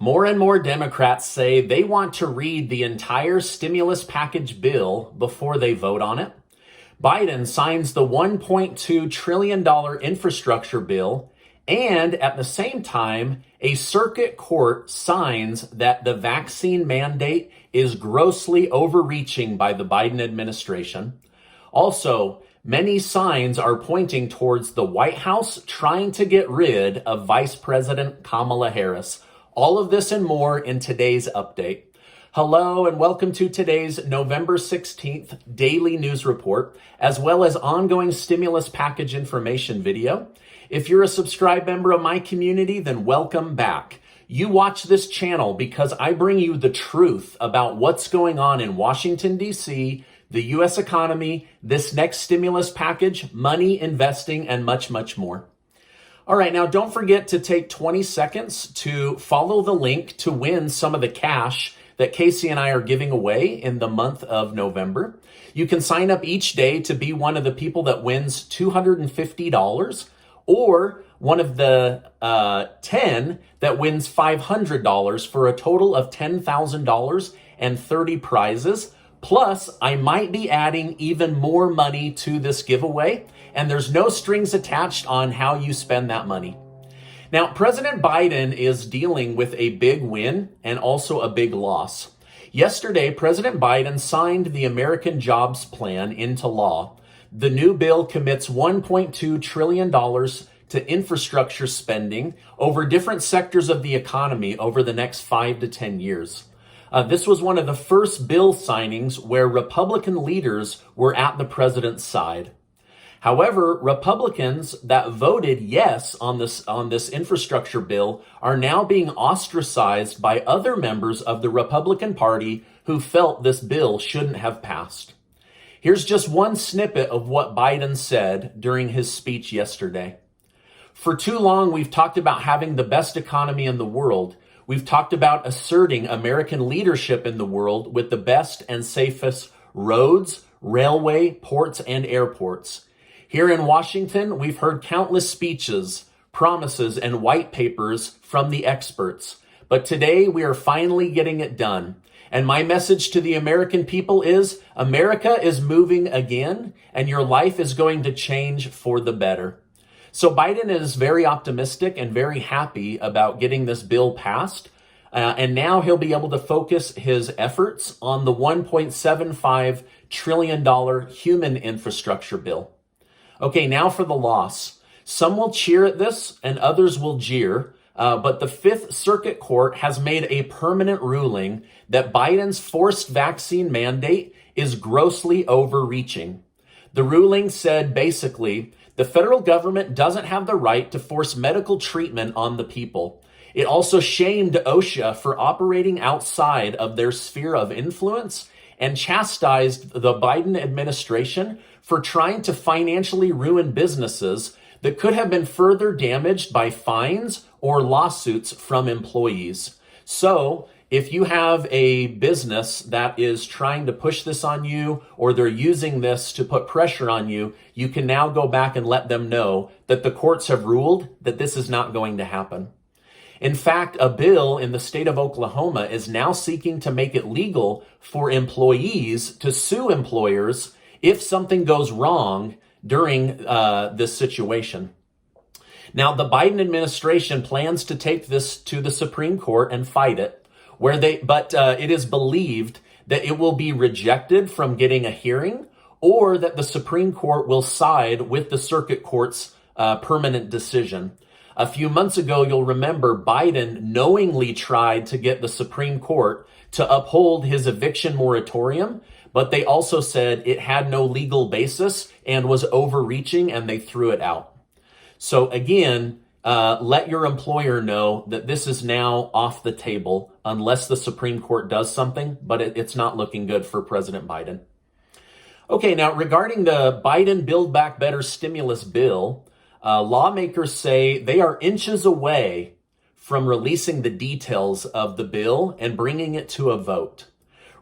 More and more Democrats say they want to read the entire stimulus package bill before they vote on it. Biden signs the $1.2 trillion infrastructure bill, and at the same time, a circuit court signs that the vaccine mandate is grossly overreaching by the Biden administration. Also, many signs are pointing towards the White House trying to get rid of Vice President Kamala Harris. All of this and more in today's update. Hello and welcome to today's November 16th daily news report, as well as ongoing stimulus package information video. If you're a subscribed member of my community, then welcome back. You watch this channel because I bring you the truth about what's going on in Washington, D.C., the U.S. economy, this next stimulus package, money, investing, and much, much more. All right, now don't forget to take 20 seconds to follow the link to win some of the cash that Casey and I are giving away in the month of November. You can sign up each day to be one of the people that wins $250 or one of the 10 that wins $500 for a total of $10,000 and 30 prizes. Plus, I might be adding even more money to this giveaway, and there's no strings attached on how you spend that money. Now, President Biden is dealing with a big win and also a big loss. Yesterday, President Biden signed the American Jobs Plan into law. The new bill commits $1.2 trillion to infrastructure spending over different sectors of the economy over the next 5 to 10 years. This was one of the first bill signings where Republican leaders were at the president's side. However, Republicans that voted yes on this infrastructure bill are now being ostracized by other members of the Republican Party who felt this bill shouldn't have passed. Here's just one snippet of what Biden said during his speech yesterday. For too long, we've talked about having the best economy in the world. We've talked about asserting American leadership in the world with the best and safest roads, railway, ports, and airports. Here in Washington, we've heard countless speeches, promises, and white papers from the experts. But today, we are finally getting it done. And my message to the American people is, America is moving again, and your life is going to change for the better. So Biden is very optimistic and very happy about getting this bill passed. And now he'll be able to focus his efforts on the $1.75 trillion human infrastructure bill. Okay, now for the loss. Some will cheer at this and others will jeer. But the Fifth Circuit Court has made a permanent ruling that Biden's forced vaccine mandate is grossly overreaching. The ruling said basically, the federal government doesn't have the right to force medical treatment on the people. It also shamed OSHA for operating outside of their sphere of influence and chastised the Biden administration for trying to financially ruin businesses that could have been further damaged by fines or lawsuits from employees. So, if you have a business that is trying to push this on you, or they're using this to put pressure on you, you can now go back and let them know that the courts have ruled that this is not going to happen. In fact, a bill in the state of Oklahoma is now seeking to make it legal for employees to sue employers if something goes wrong during this situation. Now, the Biden administration plans to take this to the Supreme Court and fight it. But it is believed that it will be rejected from getting a hearing, or that the Supreme Court will side with the Circuit Court's permanent decision. A few months ago, you'll remember Biden knowingly tried to get the Supreme Court to uphold his eviction moratorium, but they also said it had no legal basis and was overreaching, and they threw it out. So again, let your employer know that this is now off the table unless the Supreme Court does something, but it's not looking good for President Biden. Okay, now regarding the Biden Build Back Better stimulus bill, lawmakers say they are inches away from releasing the details of the bill and bringing it to a vote.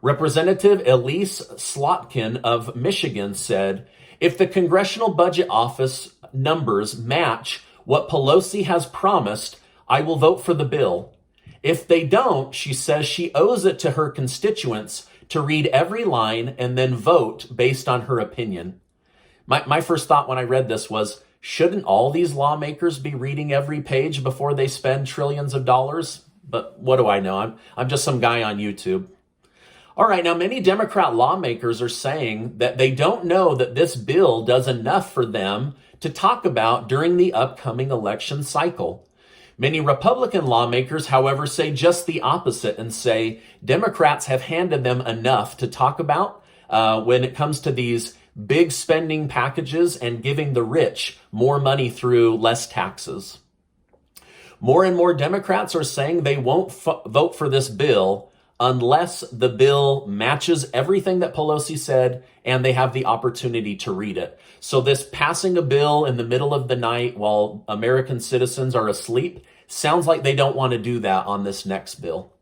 Representative Elise Slotkin of Michigan said, if the Congressional Budget Office numbers match what Pelosi has promised, I will vote for the bill. If they don't, she says she owes it to her constituents to read every line and then vote based on her opinion. My first thought when I read this was, shouldn't all these lawmakers be reading every page before they spend trillions of dollars? But what do I know? I'm just some guy on YouTube. All right, now many Democrat lawmakers are saying that they don't know that this bill does enough for them to talk about during the upcoming election cycle. Many Republican lawmakers, however, say just the opposite and say Democrats have handed them enough to talk about when it comes to these big spending packages and giving the rich more money through less taxes. More and more Democrats are saying they won't vote for this bill unless the bill matches everything that Pelosi said and they have the opportunity to read it. So this passing a bill in the middle of the night while American citizens are asleep sounds like they don't want to do that on this next bill.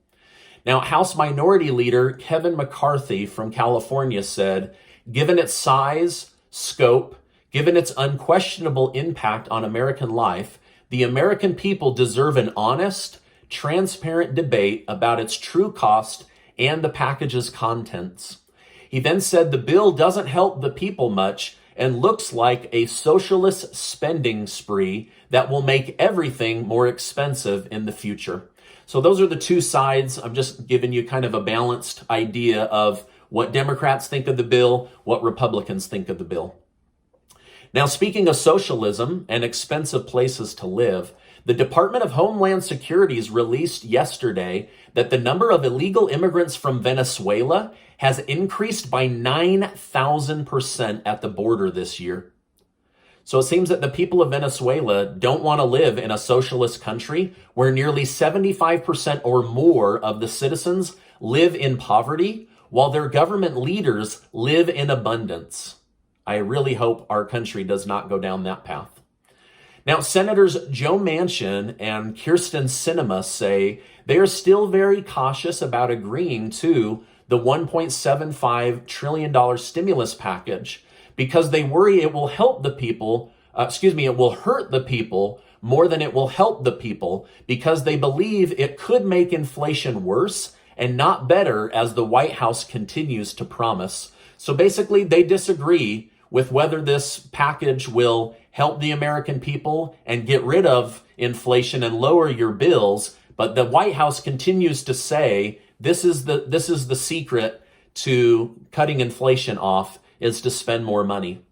Now, House Minority Leader Kevin McCarthy from California said, given its size, scope, given its unquestionable impact on American life, the American people deserve an honest, transparent debate about its true cost and the package's contents. He then said the bill doesn't help the people much and looks like a socialist spending spree that will make everything more expensive in the future. So those are the two sides. I'm just giving you kind of a balanced idea of what Democrats think of the bill, what Republicans think of the bill. Now, speaking of socialism and expensive places to live, the Department of Homeland Security's released yesterday that the number of illegal immigrants from Venezuela has increased by 9,000% at the border this year. So it seems that the people of Venezuela don't want to live in a socialist country where nearly 75% or more of the citizens live in poverty while their government leaders live in abundance. I really hope our country does not go down that path. Now, Senators Joe Manchin and Kyrsten Sinema say they are still very cautious about agreeing to the $1.75 trillion stimulus package because they worry it will help the people, it will hurt the people more than it will help the people because they believe it could make inflation worse and not better as the White House continues to promise. So basically, they disagree with whether this package will help the American people and get rid of inflation and lower your bills. But the White House continues to say this is the secret to cutting inflation off is to spend more money.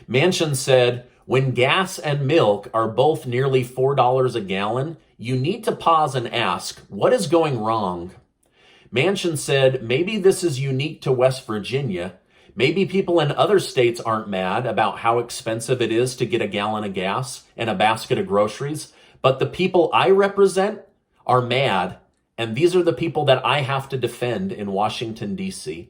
Manchin said, when gas and milk are both nearly $4 a gallon, you need to pause and ask, what is going wrong? Manchin said, maybe this is unique to West Virginia. Maybe people in other states aren't mad about how expensive it is to get a gallon of gas and a basket of groceries, but the people I represent are mad, and these are the people that I have to defend in Washington, D.C.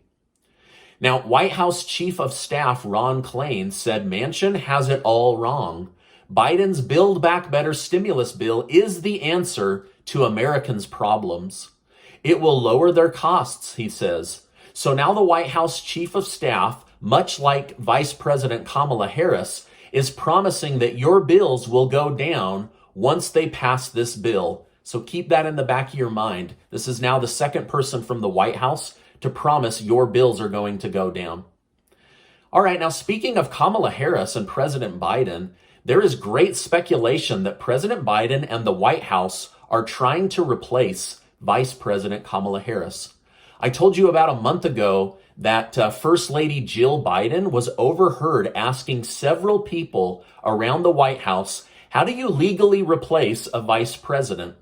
Now, White House Chief of Staff Ron Klain said Manchin has it all wrong. Biden's Build Back Better stimulus bill is the answer to Americans' problems. It will lower their costs, he says. So now the White House Chief of Staff, much like Vice President Kamala Harris, is promising that your bills will go down once they pass this bill. So keep that in the back of your mind. This is now the second person from the White House to promise your bills are going to go down. All right, now speaking of Kamala Harris and President Biden, there is great speculation that President Biden and the White House are trying to replace Vice President Kamala Harris. I told you about a month ago that First Lady Jill Biden was overheard asking several people around the White House, how do you legally replace a vice president?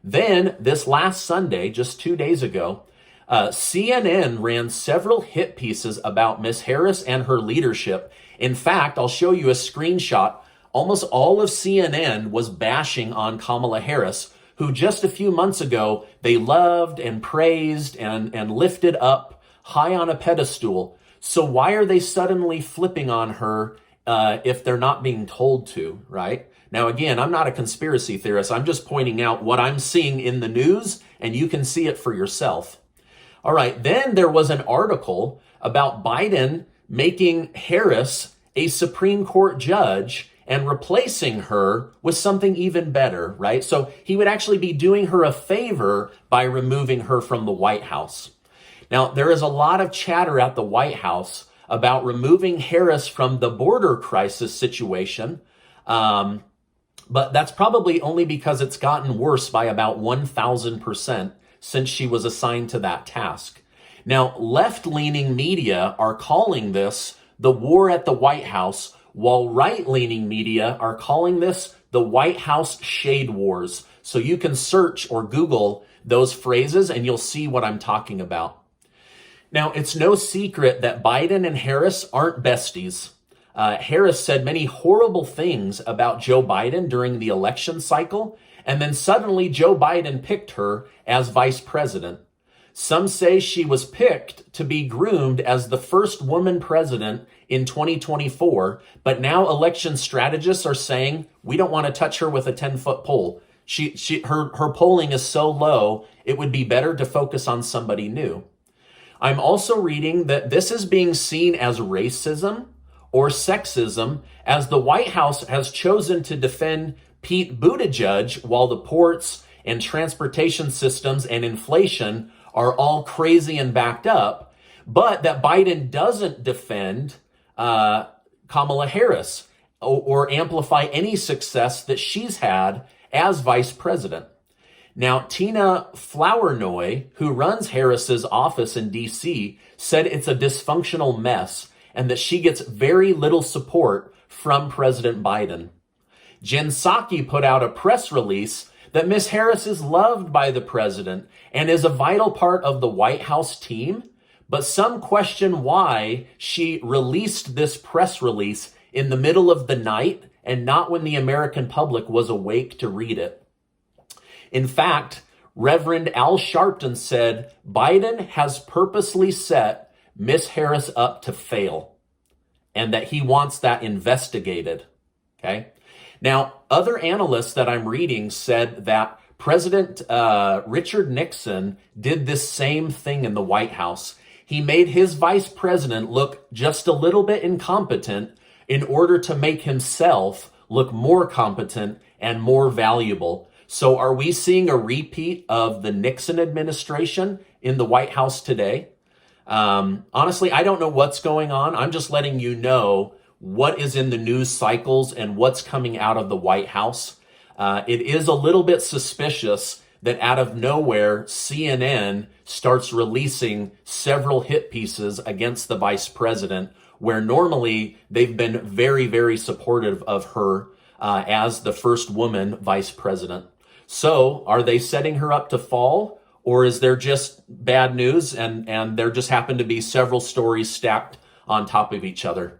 Then this last Sunday, just 2 days ago, CNN ran several hit pieces about Miss Harris and her leadership. In fact, I'll show you a screenshot. Almost all of CNN was bashing on Kamala Harris, who just a few months ago they loved and praised and lifted up high on a pedestal. So why are they suddenly flipping on her if they're not being told to, right? Now, again, I'm not a conspiracy theorist. I'm just pointing out what I'm seeing in the news, and you can see it for yourself. All right, then there was an article about Biden making Harris a Supreme Court judge and replacing her with something even better, right? So he would actually be doing her a favor by removing her from the White House. Now, there is a lot of chatter at the White House about removing Harris from the border crisis situation. But that's probably only because it's gotten worse by about 1,000% since she was assigned to that task. Now, left-leaning media are calling this the war at the White House, while right-leaning media are calling this the White House shade wars. So you can search or Google those phrases and you'll see what I'm talking about. Now, it's no secret that Biden and Harris aren't besties. Harris said many horrible things about Joe Biden during the election cycle, and then suddenly Joe Biden picked her as vice president. Some say she was picked to be groomed as the first woman president in 2024, but now election strategists are saying, we don't want to touch her with a 10-foot pole. Her polling is so low, it would be better to focus on somebody new. I'm also reading that this is being seen as racism or sexism, as the White House has chosen to defend Pete Buttigieg while the ports and transportation systems and inflation are all crazy and backed up, but that Biden doesn't defend Kamala Harris or amplify any success that she's had as vice president. Now, Tina Flournoy, who runs Harris's office in D.C., said it's a dysfunctional mess and that she gets very little support from President Biden. Jen Psaki put out a press release that Miss Harris is loved by the president and is a vital part of the White House team, but some question why she released this press release in the middle of the night and not when the American public was awake to read it. In fact, Reverend Al Sharpton said Biden has purposely set Miss Harris up to fail and that he wants that investigated. Okay. Now, other analysts that I'm reading said that President Richard Nixon did this same thing in the White House. He made his vice president look just a little bit incompetent in order to make himself look more competent and more valuable. So are we seeing a repeat of the Nixon administration in the White House today? Honestly, I don't know what's going on. I'm just letting you know what is in the news cycles and what's coming out of the White House. It is a little bit suspicious that out of nowhere, CNN starts releasing several hit pieces against the vice president, where normally they've been very, very supportive of her as the first woman vice president. So are they setting her up to fall, or is there just bad news and there just happen to be several stories stacked on top of each other?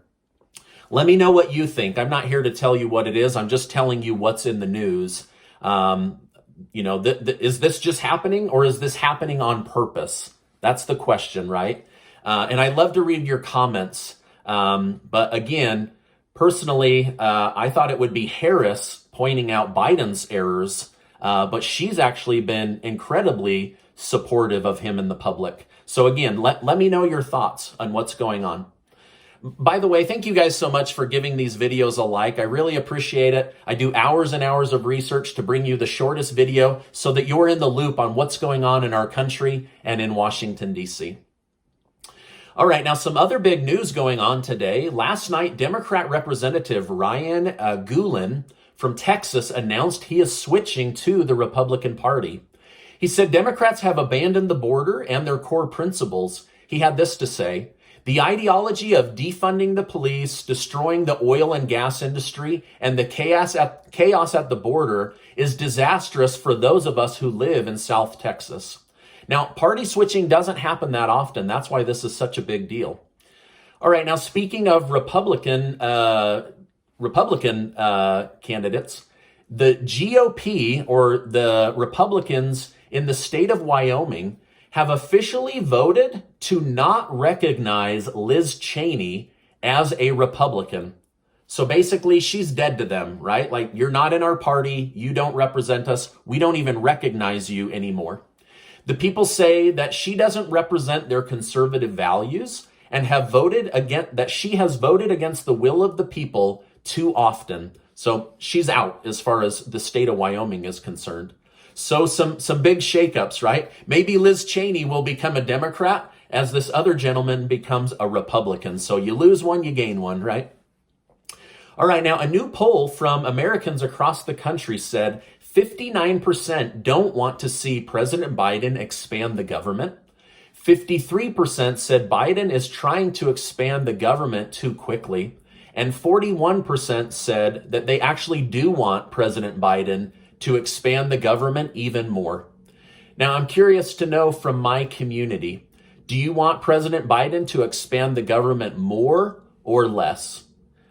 Let me know what you think. I'm not here to tell you what it is. I'm just telling you what's in the news. Is this just happening, or is this happening on purpose? That's the question, right? And I'd love to read your comments. But again, personally, I thought it would be Harris pointing out Biden's errors, but she's actually been incredibly supportive of him in the public. So again, let me know your thoughts on what's going on. By the way, thank you guys so much for giving these videos a like. I really appreciate it. I do hours and hours of research to bring you the shortest video so that you're in the loop on what's going on in our country and in Washington, D.C. All right, now some other big news going on today. Last night, Democrat Representative Ryan Gulen from Texas announced he is switching to the Republican Party. He said Democrats have abandoned the border and their core principles. He had this to say: the ideology of defunding the police, destroying the oil and gas industry, and the chaos at the border is disastrous for those of us who live in South Texas. Now, party switching doesn't happen that often. That's why this is such a big deal. All right, now speaking of Republican candidates, the GOP, or the Republicans in the state of Wyoming, have officially voted to not recognize Liz Cheney as a Republican. So basically, she's dead to them, right? Like, you're not in our party, you don't represent us, we don't even recognize you anymore. The people say that she doesn't represent their conservative values and have voted against, that she has voted against the will of the people too often. So she's out as far as the state of Wyoming is concerned. So some big shakeups, right? Maybe Liz Cheney will become a Democrat as this other gentleman becomes a Republican. So you lose one, you gain one, right? All right, now a new poll from Americans across the country said 59% don't want to see President Biden expand the government. 53% said Biden is trying to expand the government too quickly. And 41% said that they actually do want President Biden to expand the government even more. Now, I'm curious to know from my community, do you want President Biden to expand the government more or less?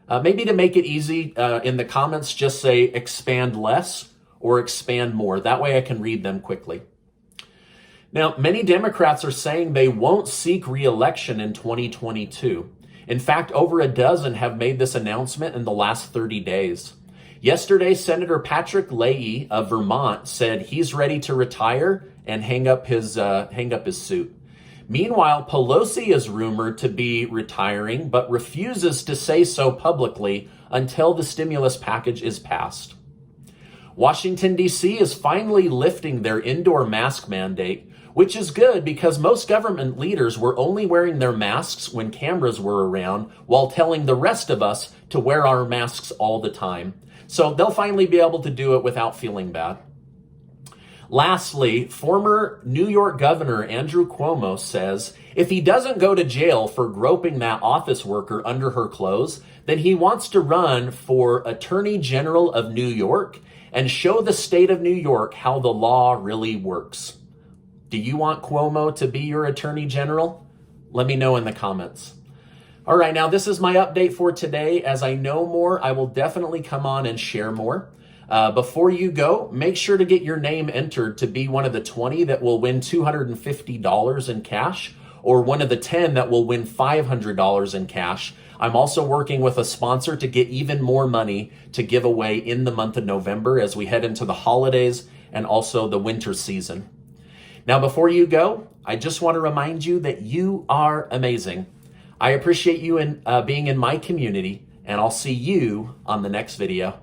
Maybe to make it easy, in the comments, just say expand less or expand more. That way I can read them quickly. Now, many Democrats are saying they won't seek re-election in 2022. In fact, over a dozen have made this announcement in the last 30 days. Yesterday, Senator Patrick Leahy of Vermont said he's ready to retire and hang up his suit. Meanwhile, Pelosi is rumored to be retiring, but refuses to say so publicly until the stimulus package is passed. Washington, D.C. is finally lifting their indoor mask mandate, which is good because most government leaders were only wearing their masks when cameras were around while telling the rest of us to wear our masks all the time. So they'll finally be able to do it without feeling bad. Lastly, former New York Governor Andrew Cuomo says if he doesn't go to jail for groping that office worker under her clothes, then he wants to run for Attorney General of New York and show the state of New York how the law really works. Do you want Cuomo to be your Attorney General? Let me know in the comments. All right, now this is my update for today. As I know more, I will definitely come on and share more. Before you go, make sure to get your name entered to be one of the 20 that will win $250 in cash, or one of the 10 that will win $500 in cash. I'm also working with a sponsor to get even more money to give away in the month of November as we head into the holidays and also the winter season. Now, before you go, I just want to remind you that you are amazing. I appreciate you being in my community, and I'll see you on the next video.